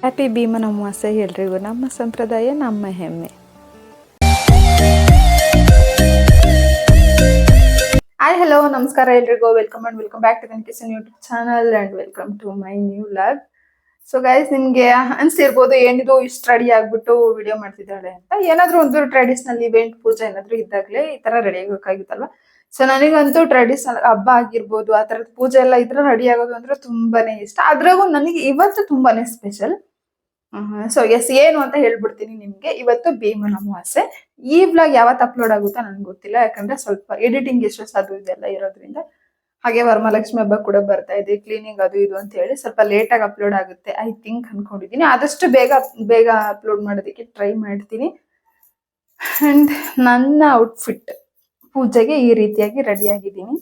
Happy ಭೀಮನ ಅಮಾವಾಸ್ಯೆ ಎಲ್ರಿಗೂ. ನಮ್ಮ ಸಂಪ್ರದಾಯ ನಮ್ಮ ಹೆಮ್ಮೆ. ಹಾಯ್ ಹಲೋ ನಮಸ್ಕಾರ ಎಲ್ರಿಗೂ. Welcome back to kitchen YouTube channel and welcome to my new vlog. So guys, ನಿಮ್ಗೆ ಅನ್ಸಿರ್ಬೋದು ಏನಿದು ಇಷ್ಟು ರೆಡಿ ಆಗ್ಬಿಟ್ಟು ವಿಡಿಯೋ ಮಾಡ್ತಿದ್ದಾಳೆ ಅಂತ. ಏನಾದ್ರೂ ಒಂದು ಟ್ರೆಡಿಷನಲ್ ಇವೆಂಟ್ ಪೂಜೆ ಏನಾದ್ರು ಇದ್ದಾಗಲೇ ಈ ತರ ರೆಡಿ ಆಗಬೇಕಾಗಿತ್ತಲ್ವಾ. ಸೊ ನನಗಂತೂ ಟ್ರೆಡಿಷನಲ್ ಹಬ್ಬ ಆಗಿರ್ಬೋದು, ಆ ತರದ ಪೂಜೆ ಎಲ್ಲ ಇದ್ರೆ ರೆಡಿ ಆಗೋದು ಅಂದ್ರೆ ತುಂಬಾನೇ ಇಷ್ಟ. ಅದ್ರಾಗೂ ನನಗೆ ಇವತ್ತು ತುಂಬಾನೇ ಸ್ಪೆಷಲ್. ಸೊ ಏನು ಅಂತ ಹೇಳ್ಬಿಡ್ತೀನಿ ನಿಮ್ಗೆ. ಇವತ್ತು ಭೀಮನ ಅಮಾವಾಸ್ಯೆ. ಈ ವ್ಲಾಗ್ ಯಾವತ್ತು ಅಪ್ಲೋಡ್ ಆಗುತ್ತಾ ನನ್ಗೆ ಗೊತ್ತಿಲ್ಲ, ಯಾಕಂದ್ರೆ ಸ್ವಲ್ಪ ಎಡಿಟಿಂಗ್ ಇಶ್ಯೂಸ್ ಅದು ಇದೆಲ್ಲ ಇರೋದ್ರಿಂದ. ಹಾಗೆ ವರಮಹಾಲಕ್ಷ್ಮಿ ಹಬ್ಬ ಕೂಡ ಬರ್ತಾ ಇದೆ, ಕ್ಲೀನಿಂಗ್ ಅದು ಇದು ಅಂತ ಹೇಳಿ ಸ್ವಲ್ಪ ಲೇಟ್ ಆಗಿ ಅಪ್ಲೋಡ್ ಆಗುತ್ತೆ ಐ ಥಿಂಕ್ ಅನ್ಕೊಂಡಿದೀನಿ. ಆದಷ್ಟು ಬೇಗ ಅಪ್ಲೋಡ್ ಮಾಡೋದಕ್ಕೆ ಟ್ರೈ ಮಾಡ್ತೀನಿ. ಅಂಡ್ ನನ್ನ ಔಟ್ಫಿಟ್ ಪೂಜೆಗೆ ಈ ರೀತಿಯಾಗಿ ರೆಡಿ ಆಗಿದ್ದೀನಿ.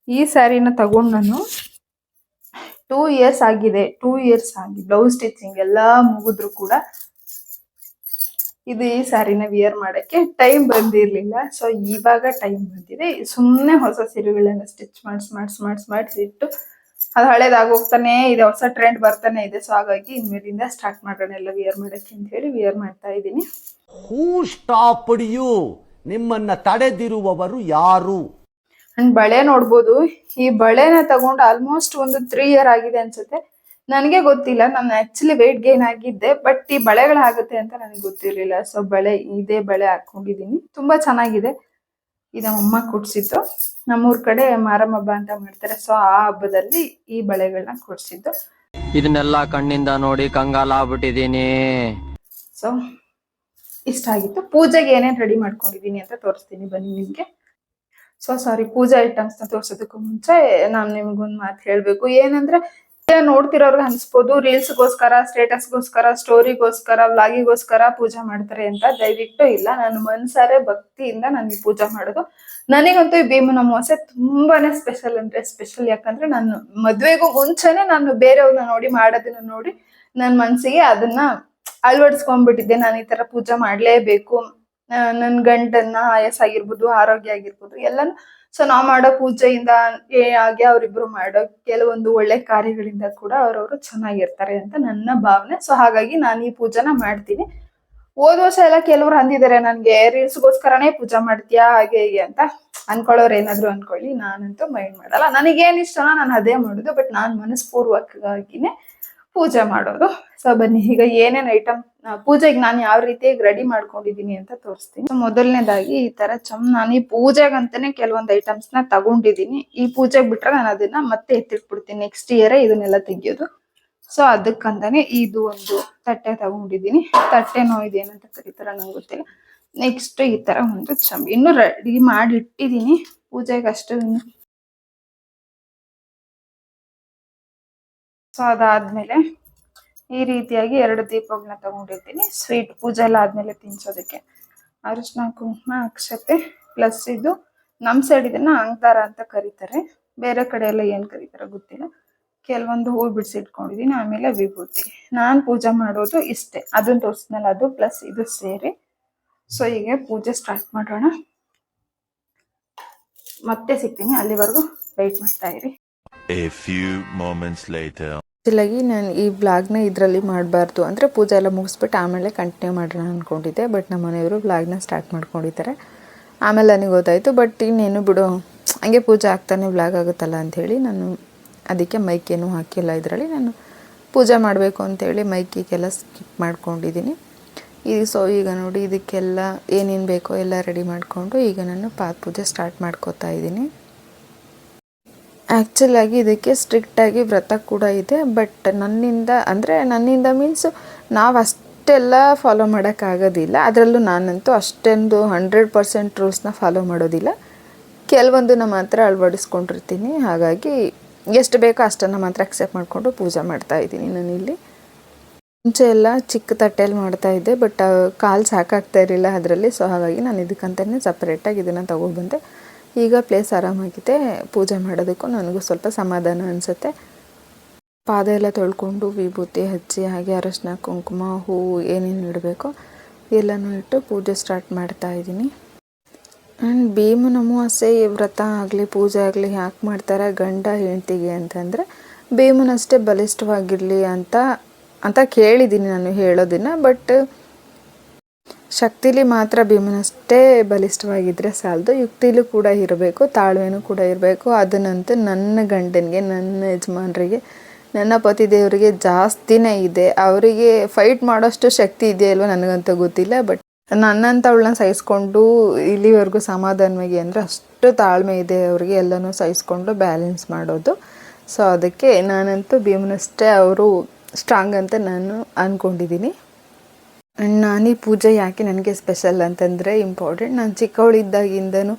ಈ ಸ್ಯಾರಿನ ತಗೊಂಡು ನಾನು 2 ಇಯರ್ಸ್ ಆಗಿದೆ. 2 ಇಯರ್ಸ್ ಆಗಿ ಬ್ಲೌಸ್ ಸ್ಟಿಚಿಂಗ್ ಎಲ್ಲ ಮುಗಿದ್ರು ಕೂಡ ಇದು ಈ ಸ್ಯಾರಿನ ವಿಯರ್ ಮಾಡಕ್ಕೆ ಟೈಮ್ ಬಂದಿರ್ಲಿಲ್ಲ. ಸೊ ಇವಾಗ ಟೈಮ್ ಬಂದಿದೆ. ಸುಮ್ಮನೆ ಹೊಸ ಸೀರೆಗಳನ್ನ ಸ್ಟಿಚ್ ಮಾಡಿಸಿಟ್ಟು ಅದು ಹಳೇದಾಗೋಗ್ತಾನೆ ಇದೆ, ಹೊಸ ಟ್ರೆಂಡ್ ಬರ್ತಾನೆ ಇದೆ. ಸೊ ಹಾಗಾಗಿ ಇನ್ಮೇಲಿಂದ ಸ್ಟಾರ್ಟ್ ಮಾಡೋಣ ಎಲ್ಲ ವಿಯರ್ ಮಾಡಕ್ಕೆ ಅಂತ ಹೇಳಿ ವಿಯರ್ ಮಾಡ್ತಾ ಇದ್ದೀನಿ. ಹೂ ಸ್ಟಾಪ್ಡ್ ಯು? ನಿಮ್ಮನ್ನ ತಡೆದಿರುವವರು ಯಾರು? ಅಂಡ್ ಬಳೆ ನೋಡ್ಬೋದು. ಈ ಬಳೆನ ತಗೊಂಡು ಆಲ್ಮೋಸ್ಟ್ ಒಂದು 3 ಇಯರ್ ಆಗಿದೆ ಅನ್ಸುತ್ತೆ. ನನಗೆ ಗೊತ್ತಿಲ್ಲ, ನಾನು ಆಕ್ಚುಲಿ ವೆಯ್ಟ್ ಗೇನ್ ಆಗಿದ್ದೆ, ಬಟ್ ಈ ಬಳೆಗಳಾಗುತ್ತೆ ಅಂತ ನನಗೆ ಗೊತ್ತಿರ್ಲಿಲ್ಲ. ಸೊ ಇದೇ ಬಳೆ ಹಾಕೊಂಡಿದೀನಿ. ತುಂಬಾ ಚೆನ್ನಾಗಿದೆ. ಇದು ಅಮ್ಮ ಕೊಡ್ಸಿದ್ದು. ನಮ್ಮೂರ್ ಕಡೆ ಮಾರಮ್ಮ ಹಬ್ಬ ಅಂತ ಮಾಡ್ತಾರೆ. ಸೊ ಆ ಹಬ್ಬದಲ್ಲಿ ಈ ಬಳೆಗಳನ್ನ ಕೊಡ್ಸಿದ್ದು. ಇದನ್ನೆಲ್ಲ ಕಣ್ಣಿಂದ ನೋಡಿ ಕಂಗಾಲ ಆಗ್ಬಿಟ್ಟಿದೀನಿ. ಸೊ ಇಷ್ಟ ಆಗಿತ್ತು. ಪೂಜೆಗೆ ಏನೇನ್ ರೆಡಿ ಮಾಡ್ಕೊಂಡಿದೀನಿ ಅಂತ ತೋರಿಸ್ತೀನಿ ಬನ್ನಿ ನಿಮ್ಗೆ. ಸಾರಿ, ಪೂಜಾ ಐಟಮ್ಸ್ ನ ತೋರ್ಸೋದಕ್ಕೂ ಮುಂಚೆ ನಾನು ನಿಮ್ಗೊಂದ್ ಮಾತು ಹೇಳ್ಬೇಕು. ಏನಂದ್ರೆ ನೋಡ್ತಿರೋರ್ಗೆ ಅನ್ಸ್ಬೋದು ರೀಲ್ಸ್ಗೋಸ್ಕರ, ಸ್ಟೇಟಸ್ಗೋಸ್ಕರ, ಸ್ಟೋರಿಗೋಸ್ಕರ, ವ್ಲಾಗಿಗೋಸ್ಕರ ಪೂಜೆ ಮಾಡ್ತಾರೆ ಅಂತ. ದಯವಿಟ್ಟು ಇಲ್ಲ. ನಾನು ಮನ್ಸಾರೆ ಭಕ್ತಿಯಿಂದ ನಾನು ಈ ಪೂಜೆ ಮಾಡೋದು. ನನಗಂತೂ ಈ ಭೀಮನ ಅಮಾವಾಸ್ಯೆ ತುಂಬಾನೇ ಸ್ಪೆಷಲ್ ಅಂದ್ರೆ ಸ್ಪೆಷಲ್. ಯಾಕಂದ್ರೆ ನಾನು ಮದ್ವೆಗೂ ಮುಂಚೆನೆ ನಾನು ಬೇರೆಯವ್ರನ್ನ ನೋಡಿ ಮಾಡೋದನ್ನ ನೋಡಿ ನನ್ನ ಮನ್ಸಿಗೆ ಅದನ್ನ ಅಳವಡಿಸ್ಕೊಂಡ್ಬಿಟ್ಟಿದ್ದೆ. ನಾನು ಈ ತರ ಪೂಜೆ ಮಾಡ್ಲೇಬೇಕು. ನನ್ ಗಂಡನ್ನ ಆಯಸ್ ಆಗಿರ್ಬೋದು, ಆರೋಗ್ಯ ಆಗಿರ್ಬೋದು ಎಲ್ಲಾನು. ಸೊ ನಾವ್ ಮಾಡೋ ಪೂಜೆಯಿಂದ ಹಾಗೆ ಅವ್ರಿಬ್ರು ಮಾಡೋ ಕೆಲವೊಂದು ಒಳ್ಳೆ ಕಾರ್ಯಗಳಿಂದ ಕೂಡ ಅವ್ರವ್ರು ಚೆನ್ನಾಗಿರ್ತಾರೆ ಅಂತ ನನ್ನ ಭಾವನೆ. ಸೊ ಹಾಗಾಗಿ ನಾನು ಈ ಪೂಜೆನ ಮಾಡ್ತೀನಿ. ಹೋದ್ ವರ್ಷ ಎಲ್ಲ ಕೆಲವ್ರು ಅಂದಿದ್ದಾರೆ ನನ್ಗೆ ರೀಲ್ಸ್ಗೋಸ್ಕರನೇ ಪೂಜೆ ಮಾಡ್ತೀಯಾ ಹಾಗೆ ಹೀಗೆ ಅಂತ. ಅನ್ಕೊಳ್ಳೋರು ಏನಾದ್ರು ಅನ್ಕೊಳ್ಳಿ, ನಾನಂತೂ ಮೈಂಡ್ ಮಾಡಲ್ಲ. ನನಗೇನ್ ಇಷ್ಟನೋ ನಾನು ಅದೇ ಮಾಡುದು. ಬಟ್ ನಾನ್ ಮನಸ್ಪೂರ್ವಕವಾಗಿನೇ ಪೂಜೆ ಮಾಡೋದು. ಸೊ ಬನ್ನಿ, ಈಗ ಏನೇನ್ ಐಟಮ್ ಪೂಜೆಗೆ ನಾನು ಯಾವ ರೀತಿಯಾಗಿ ರೆಡಿ ಮಾಡ್ಕೊಂಡಿದೀನಿ ಅಂತ ತೋರಿಸ್ತೀನಿ. ಮೊದಲನೇದಾಗಿ ಈ ತರ ನಾನು ಈ ಪೂಜೆಗಂತಾನೆ ಕೆಲವೊಂದು ಐಟಮ್ಸ್ ನ ತಗೊಂಡಿದೀನಿ. ಈ ಪೂಜೆಗೆ ಬಿಟ್ರೆ ನಾನು ಅದನ್ನ ಮತ್ತೆ ಎತ್ತಿಟ್ಬಿಡ್ತೀನಿ. ನೆಕ್ಸ್ಟ್ ಇಯರ್ ಇದನ್ನೆಲ್ಲ ತೆಗಿಯೋದು. ಸೊ ಅದಕ್ಕಂತಾನೆ ಇದು ಒಂದು ತಟ್ಟೆ ತಗೊಂಡಿದೀನಿ. ತಟ್ಟೆನೋ ಇದೇನಂತ ಕರೀತಾರ ನಂಗೆ ಗೊತ್ತಿಲ್ಲ. ನೆಕ್ಸ್ಟ್ ಈ ತರ ಒಂದು ಚಂಬಿ ಇನ್ನು ರೆಡಿ ಮಾಡಿ ಇಟ್ಟಿದೀನಿ ಪೂಜೆಗೆ ಅಷ್ಟು. ಸೊ ಅದಾದ್ಮೇಲೆ ಈ ರೀತಿಯಾಗಿ 2 ದೀಪಗಳನ್ನ ತಗೊಂಡಿರ್ತೀನಿ. ಸ್ವೀಟ್ ಪೂಜೆ ಎಲ್ಲ ಆದ್ಮೇಲೆ ತಿನ್ಸೋದಕ್ಕೆ ಅರಿಶಿನ, ಕುಂಕುಮ, ಅಕ್ಷತೆ ಪ್ಲಸ್ ಇದು ನಮ್ ಸೈಡ್ ಇದನ್ನ ಅಂಗಾರ ಅಂತ ಕರೀತಾರೆ. ಬೇರೆ ಕಡೆ ಎಲ್ಲ ಏನ್ ಕರೀತಾರ ಗೊತ್ತಿಲ್ಲ. ಕೆಲವೊಂದು ಹೂ ಬಿಡಿಸಿಟ್ಕೊಂಡಿದೀನಿ. ಆಮೇಲೆ ವಿಭೂತಿ. ನಾನ್ ಪೂಜೆ ಮಾಡೋದು ಇಷ್ಟೇ. ಅದನ್ನ ತೋರಿಸಿದ್ನಲ್ಲ, ಅದು ಪ್ಲಸ್ ಇದು ಸೇರಿ. ಸೊ ಹೀಗೆ ಪೂಜೆ ಸ್ಟಾರ್ಟ್ ಮಾಡೋಣ. ಮತ್ತೆ ಸಿಗ್ತೀನಿ, ಅಲ್ಲಿವರೆಗೂ ವೆಯ್ಟ್ ಮಾಡ್ತಾ ಇರಿ. A few moments later. ನಾನು ಈ ವ್ಲಾಗ್ನ ಇದರಲ್ಲಿ ಮಾಡಬಾರ್ದು ಅಂದರೆ ಪೂಜೆ ಎಲ್ಲ ಮುಗಿಸ್ಬಿಟ್ಟು ಆಮೇಲೆ ಕಂಟಿನ್ಯೂ ಮಾಡೋಣ ಅಂದ್ಕೊಂಡಿದ್ದೆ. ಬಟ್ ನಮ್ಮ ಮನೆಯವರು ವ್ಲಾಗ್ನ ಸ್ಟಾರ್ಟ್ ಮಾಡ್ಕೊಂಡಿದ್ದಾರೆ. ಆಮೇಲೆ ನನಗೆ ಗೊತ್ತಾಯಿತು. ಬಟ್ ಇನ್ನೇನು ಬಿಡು, ಹಂಗೆ ಪೂಜೆ ಆಗ್ತಾನೆ ವ್ಲಾಗ್ ಆಗುತ್ತಲ್ಲ ಅಂಥೇಳಿ ನಾನು ಅದಕ್ಕೆ ಮೈಕೇನು ಹಾಕಿಲ್ಲ. ಇದರಲ್ಲಿ ನಾನು ಪೂಜೆ ಮಾಡಬೇಕು ಅಂಥೇಳಿ ಮೈಕಿಗೆಲ್ಲ ಸ್ಕಿಪ್ ಮಾಡ್ಕೊಂಡಿದ್ದೀನಿ. ಸೊ ಈಗ ನೋಡಿ, ಇದಕ್ಕೆಲ್ಲ ಏನೇನು ಬೇಕೋ ಎಲ್ಲ ರೆಡಿ ಮಾಡಿಕೊಂಡು ಈಗ ನಾನು ಪಾದ ಪೂಜೆ ಸ್ಟಾರ್ಟ್ ಮಾಡ್ಕೋತಾ ಇದ್ದೀನಿ. ಆ್ಯಕ್ಚುಲಾಗಿ ಇದಕ್ಕೆ ಸ್ಟ್ರಿಕ್ಟಾಗಿ ವ್ರತ ಕೂಡ ಇದೆ. ಬಟ್ ನನ್ನಿಂದ ಮೀನ್ಸ್ ನಾವು ಅಷ್ಟೆಲ್ಲ ಫಾಲೋ ಮಾಡೋಕ್ಕಾಗೋದಿಲ್ಲ. ಅದರಲ್ಲೂ ನಾನಂತೂ ಅಷ್ಟೊಂದು 100% ರೂಲ್ಸ್ನ ಫಾಲೋ ಮಾಡೋದಿಲ್ಲ. ಕೆಲವೊಂದನ್ನು ಮಾತ್ರ ಅಳವಡಿಸ್ಕೊಂಡಿರ್ತೀನಿ. ಹಾಗಾಗಿ ಎಷ್ಟು ಬೇಕೋ ಅಷ್ಟನ್ನು ಮಾತ್ರ ಅಕ್ಸೆಪ್ಟ್ ಮಾಡಿಕೊಂಡು ಪೂಜೆ ಮಾಡ್ತಾಯಿದ್ದೀನಿ. ನಾನಿಲ್ಲಿ ಮುಂಚೆ ಎಲ್ಲ ಚಿಕ್ಕ ತಟ್ಟೆಯಲ್ಲಿ ಮಾಡ್ತಾಯಿದ್ದೆ. ಬಟ್ ಕಾಲು ಸಾಕಾಗ್ತಾ ಇರಲಿಲ್ಲ ಅದರಲ್ಲಿ. ಸೊ ಹಾಗಾಗಿ ನಾನು ಇದಕ್ಕಂತಲೇ ಸಪ್ರೇಟಾಗಿ ಇದನ್ನು ತೊಗೊಬಂದೆ. ಈಗ ಪ್ಲೇಸ್ ಆರಾಮಾಗಿದೆ. ಪೂಜೆ ಮಾಡೋದಕ್ಕೂ ನನಗೂ ಸ್ವಲ್ಪ ಸಮಾಧಾನ ಅನಿಸುತ್ತೆ. ಪಾದ ಎಲ್ಲ ತೊಳ್ಕೊಂಡು ವಿಭೂತಿ ಹಚ್ಚಿ ಹಾಗೆ ಅರಶಿನ, ಕುಂಕುಮ, ಹೂವು ಏನೇನು ಇಡಬೇಕೋ ಎಲ್ಲನೂ ಇಟ್ಟು ಪೂಜೆ ಸ್ಟಾರ್ಟ್ ಮಾಡ್ತಾ ಇದ್ದೀನಿ. ಆ್ಯಂಡ್ ಭೀಮನ ಅಮಾವಾಸ್ಯೆ ವ್ರತ ಆಗಲಿ ಪೂಜೆ ಆಗಲಿ ಯಾಕೆ ಮಾಡ್ತಾರೆ ಗಂಡ ಹೆಂಡತಿಗೆ ಅಂತಂದರೆ ಭೀಮನಷ್ಟೇ ಬಲಿಷ್ಠವಾಗಿರಲಿ ಅಂತ ಅಂತ ಕೇಳಿದ್ದೀನಿ ನಾನು ಹೇಳೋದನ್ನು. ಬಟ್ ಶಕ್ತಿಲಿ ಮಾತ್ರ ಭೀಮನಷ್ಟೇ ಬಲಿಷ್ಠವಾಗಿದ್ದರೆ ಸಾಲದು, ಯುಕ್ತಿಲೂ ಕೂಡ ಇರಬೇಕು, ತಾಳ್ಮೆನೂ ಕೂಡ ಇರಬೇಕು. ಅದನ್ನಂತೂ ನನ್ನ ಗಂಡನಿಗೆ, ನನ್ನ ಯಜಮಾನ್ರಿಗೆ, ನನ್ನ ಪತಿ ದೇವರಿಗೆ ಜಾಸ್ತಿನೇ ಇದೆ. ಅವರಿಗೆ ಫೈಟ್ ಮಾಡೋಷ್ಟು ಶಕ್ತಿ ಇದೆಯಲ್ವ ನನಗಂತೂ ಗೊತ್ತಿಲ್ಲ. ಬಟ್ ನನ್ನಂಥವಳನ್ನ ಸಹಿಸ್ಕೊಂಡು ಇಲ್ಲಿವರೆಗೂ ಸಮಾಧಾನವಾಗಿ ಅಂದರೆ ಅಷ್ಟು ತಾಳ್ಮೆ ಇದೆ ಅವರಿಗೆ, ಎಲ್ಲನೂ ಸಹಿಸ್ಕೊಂಡು ಬ್ಯಾಲೆನ್ಸ್ ಮಾಡೋದು. ಸೊ ಅದಕ್ಕೆ ನಾನಂತೂ ಭೀಮನಷ್ಟೇ ಅವರು ಸ್ಟ್ರಾಂಗ್ ಅಂತ ನಾನು ಅಂದ್ಕೊಂಡಿದ್ದೀನಿ. ನಾನು ಈ ಪೂಜೆ ಯಾಕೆ ನನಗೆ ಸ್ಪೆಷಲ್ ಅಂತಂದರೆ ಇಂಪಾರ್ಟೆಂಟ್. ನಾನು ಚಿಕ್ಕವಳಿದ್ದಾಗಿಂದನೂ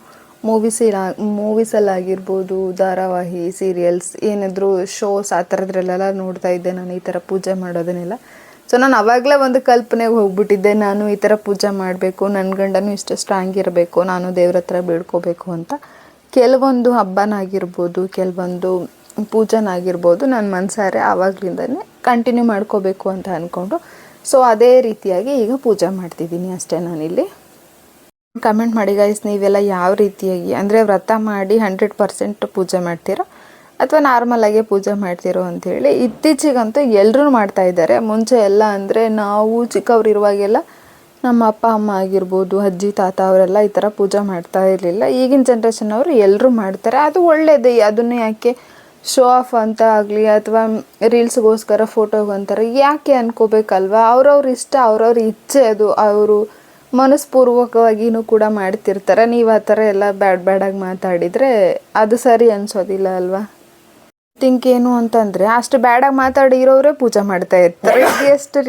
ಮೂವೀಸಲ್ಲಾಗಿರ್ಬೋದು, ಧಾರಾವಾಹಿ, ಸೀರಿಯಲ್ಸ್, ಏನಾದರೂ ಶೋಸ್ ಆ ಥರದ್ರಲ್ಲೆಲ್ಲ ನೋಡ್ತಾ ಇದ್ದೆ ನಾನು ಈ ಥರ ಪೂಜೆ ಮಾಡೋದನ್ನೆಲ್ಲ. ಸೊ ನಾನು ಆವಾಗಲೇ ಒಂದು ಕಲ್ಪನೆಗೆ ಹೋಗ್ಬಿಟ್ಟಿದ್ದೆ, ನಾನು ಈ ಥರ ಪೂಜೆ ಮಾಡಬೇಕು, ನನ್ನ ಗಂಡನೂ ಇಷ್ಟು ಸ್ಟ್ರಾಂಗ್ ಇರಬೇಕು, ನಾನು ದೇವ್ರ ಹತ್ರ ಬೇಡ್ಕೋಬೇಕು ಅಂತ. ಕೆಲವೊಂದು ಹಬ್ಬನಾಗಿರ್ಬೋದು, ಕೆಲವೊಂದು ಪೂಜೆನಾಗಿರ್ಬೋದು, ನನ್ನ ಮನಸಾರೆ ಆವಾಗಲಿಂದನೇ ಕಂಟಿನ್ಯೂ ಮಾಡ್ಕೋಬೇಕು ಅಂತ ಅಂದ್ಕೊಂಡು ಸೊ ಅದೇ ರೀತಿಯಾಗಿ ಈಗ ಪೂಜೆ ಮಾಡ್ತಿದ್ದೀನಿ ಅಷ್ಟೇ. ನಾನಿಲ್ಲಿ ಕಮೆಂಟ್ ಮಾಡಿ ಗೈಸ್, ನೀವೆಲ್ಲ ಯಾವ ರೀತಿಯಾಗಿ ಅಂದರೆ ವ್ರತ ಮಾಡಿ 100% ಪೂಜೆ ಮಾಡ್ತೀರೋ ಅಥವಾ ನಾರ್ಮಲಾಗೆ ಪೂಜೆ ಮಾಡ್ತಿರೋ ಅಂಥೇಳಿ. ಇತ್ತೀಚೆಗಂತೂ ಎಲ್ಲರೂ ಮಾಡ್ತಾ ಇದ್ದಾರೆ. ಮುಂಚೆ ಎಲ್ಲ ಅಂದರೆ ನಾವು ಚಿಕ್ಕವರಿರುವಾಗೆಲ್ಲ ನಮ್ಮ ಅಪ್ಪ ಅಮ್ಮ ಆಗಿರ್ಬೋದು, ಅಜ್ಜಿ ತಾತ ಅವರೆಲ್ಲ ಈ ಥರ ಪೂಜೆ ಮಾಡ್ತಾ ಇರಲಿಲ್ಲ. ಈಗಿನ ಜನ್ರೇಷನ್ ಅವರು ಎಲ್ಲರೂ ಮಾಡ್ತಾರೆ. ಅದು ಒಳ್ಳೆಯದೇ. ಅದನ್ನು ಯಾಕೆ ಶೋ ಆಫ್ ಅಂತ ಆಗಲಿ ಅಥವಾ ರೀಲ್ಸ್ಗೋಸ್ಕರ ಫೋಟೋಗಂತಾರೆ ಯಾಕೆ ಅನ್ಕೋಬೇಕಲ್ವ? ಅವ್ರವ್ರ ಇಷ್ಟ, ಅವ್ರವ್ರ ಇಚ್ಛೆ, ಅದು ಅವರು ಮನಸ್ಪೂರ್ವಕವಾಗಿಯೂ ಕೂಡ ಮಾಡ್ತಿರ್ತಾರೆ. ನೀವು ಆ ಥರ ಎಲ್ಲ ಬ್ಯಾಡಾಗಿ ಮಾತಾಡಿದರೆ ಅದು ಸರಿ ಅನಿಸೋದಿಲ್ಲ ಅಲ್ವಾ? ಥಿಂಕ್ ಏನು ಅಂತಂದರೆ ಅಷ್ಟು ಬ್ಯಾಡಾಗಿ ಮಾತಾಡಿರೋರೇ ಪೂಜೆ ಮಾಡ್ತಾ ಇರ್ತಾರೆ. ಎಷ್ಟು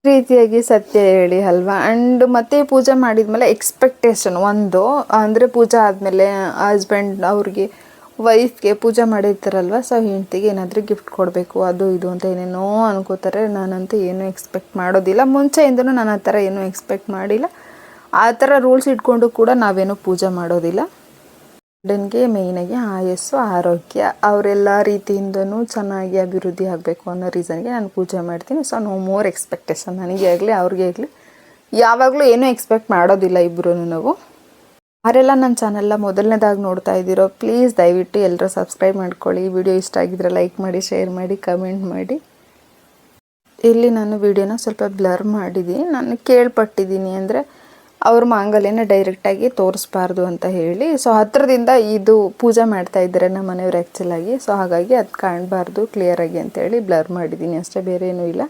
ರೀತಿಯಾಗಿ ಸತ್ಯ ಹೇಳಿ ಅಲ್ವಾ? ಆ್ಯಂಡ್ ಮತ್ತೆ ಪೂಜೆ ಮಾಡಿದ್ಮೇಲೆ ಎಕ್ಸ್ಪೆಕ್ಟೇಷನ್ ಒಂದು ಅಂದರೆ ಪೂಜೆ ಆದಮೇಲೆ ಹಸ್ಬೆಂಡ್ ಅವ್ರಿಗೆ ವೈಫ್ಗೆ ಪೂಜೆ ಮಾಡಿರ್ತಾರಲ್ವ, ಸೊ ಹೆಂಡ್ತಿಗೆ ಏನಾದರೂ ಗಿಫ್ಟ್ ಕೊಡಬೇಕು ಅದು ಇದು ಅಂತ ಏನೇನೋ ಅನ್ಕೋತಾರೆ. ನಾನಂತೂ ಏನೂ ಎಕ್ಸ್ಪೆಕ್ಟ್ ಮಾಡೋದಿಲ್ಲ. ಮುಂಚೆಯಿಂದನೂ ನಾನು ಆ ಥರ ಏನೂ ಎಕ್ಸ್ಪೆಕ್ಟ್ ಮಾಡಿಲ್ಲ. ಆ ಥರ ರೂಲ್ಸ್ ಇಟ್ಕೊಂಡು ಕೂಡ ನಾವೇನೂ ಪೂಜೆ ಮಾಡೋದಿಲ್ಲ. ಗಂಡನಿಗೆ ಮೇಯ್ನಾಗಿ ಆಯಸ್ಸು, ಆರೋಗ್ಯ, ಅವರೆಲ್ಲ ರೀತಿಯಿಂದನೂ ಚೆನ್ನಾಗಿ ಅಭಿವೃದ್ಧಿ ಆಗಬೇಕು ಅನ್ನೋ ರೀಸನ್ಗೆ ನಾನು ಪೂಜೆ ಮಾಡ್ತೀನಿ. So no more expectation. ನನಗೆ ಆಗಲಿ ಅವ್ರಿಗೆ ಆಗಲಿ ಯಾವಾಗಲೂ ಏನೂ ಎಕ್ಸ್ಪೆಕ್ಟ್ ಮಾಡೋದಿಲ್ಲ ಇಬ್ಬರೂ ನಾವು. ಯಾರೆಲ್ಲ ನನ್ನ ಚಾನೆಲ್ನ ಮೊದಲನೇದಾಗಿ ನೋಡ್ತಾ ಇದ್ದೀರೋ ಪ್ಲೀಸ್ ದಯವಿಟ್ಟು ಎಲ್ಲರೂ ಸಬ್ಸ್ಕ್ರೈಬ್ ಮಾಡ್ಕೊಳ್ಳಿ. ವಿಡಿಯೋ ಇಷ್ಟ ಆಗಿದ್ರೆ ಲೈಕ್ ಮಾಡಿ, ಶೇರ್ ಮಾಡಿ, ಕಮೆಂಟ್ ಮಾಡಿ. ಇಲ್ಲಿ ನಾನು ವಿಡಿಯೋನ ಸ್ವಲ್ಪ ಬ್ಲರ್ ಮಾಡಿದ್ದೀನಿ. ನಾನು ಕೇಳ್ಪಟ್ಟಿದ್ದೀನಿ ಅಂದರೆ ಅವ್ರ ಮಾಂಗಲ್ಯನ ಡೈರೆಕ್ಟಾಗಿ ತೋರಿಸ್ಬಾರ್ದು ಅಂತ ಹೇಳಿ. ಸೊ ಹತ್ರದಿಂದ ಇದು ಪೂಜೆ ಮಾಡ್ತಾ ಇದ್ದಾರೆ ನಮ್ಮ ಮನೆಯವ್ರು ಆ್ಯಕ್ಚುಲಾಗಿ. ಸೊ ಹಾಗಾಗಿ ಅದು ಕಾಣಬಾರ್ದು ಕ್ಲಿಯರಾಗಿ ಅಂತೇಳಿ ಬ್ಲರ್ ಮಾಡಿದ್ದೀನಿ ಅಷ್ಟೇ, ಬೇರೆ ಏನೂ ಇಲ್ಲ.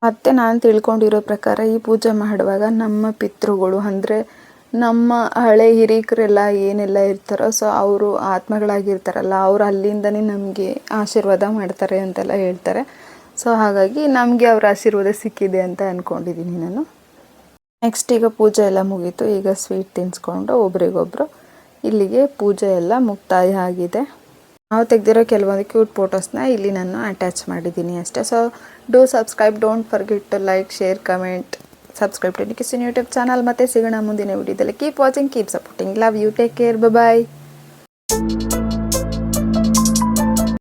ಮತ್ತು ನಾನು ತಿಳ್ಕೊಂಡಿರೋ ಪ್ರಕಾರ ಈ ಪೂಜೆ ಮಾಡುವಾಗ ನಮ್ಮ ಪಿತೃಗಳು ಅಂದರೆ ನಮ್ಮ ಹಳೆ ಹಿರೀಕರೆಲ್ಲ ಏನೆಲ್ಲ ಇರ್ತಾರೋ ಸೊ ಅವರು ಆತ್ಮಗಳಾಗಿರ್ತಾರಲ್ಲ, ಅವರು ಅಲ್ಲಿಂದನೇ ನಮಗೆ ಆಶೀರ್ವಾದ ಮಾಡ್ತಾರೆ ಅಂತೆಲ್ಲ ಹೇಳ್ತಾರೆ. ಸೊ ಹಾಗಾಗಿ ನಮಗೆ ಅವರ ಆಶೀರ್ವಾದ ಸಿಕ್ಕಿದೆ ಅಂತ ಅಂದ್ಕೊಂಡಿದ್ದೀನಿ ನಾನು. ನೆಕ್ಸ್ಟ್ ಈಗ ಪೂಜೆ ಎಲ್ಲ ಮುಗೀತು. ಈಗ ಸ್ವೀಟ್ ತಿನ್ನಿಸ್ಕೊಂಡು ಒಬ್ರಿಗೊಬ್ರು ಇಲ್ಲಿಗೆ ಪೂಜೆ ಎಲ್ಲ ಮುಕ್ತಾಯ ಆಗಿದೆ. ನಾವು ತೆಗೆದಿರೋ ಕೆಲವೊಂದು ಕ್ಯೂಟ್ ಫೋಟೋಸ್ನ ಇಲ್ಲಿ ನಾನು ಅಟ್ಯಾಚ್ ಮಾಡಿದ್ದೀನಿ ಅಷ್ಟೇ. So do subscribe, don't forget to like, share, comment, subscribe to ಕಿಸಿನ್ ಯೂಟ್ಯೂಬ್ ಚಾನಲ್. ಮತ್ತೆ ಸಿಗೋಣ ಮುಂದಿನ ವಿಡಿಯೋದಲ್ಲಿ. Keep watching, keep supporting, love you, take care, bye.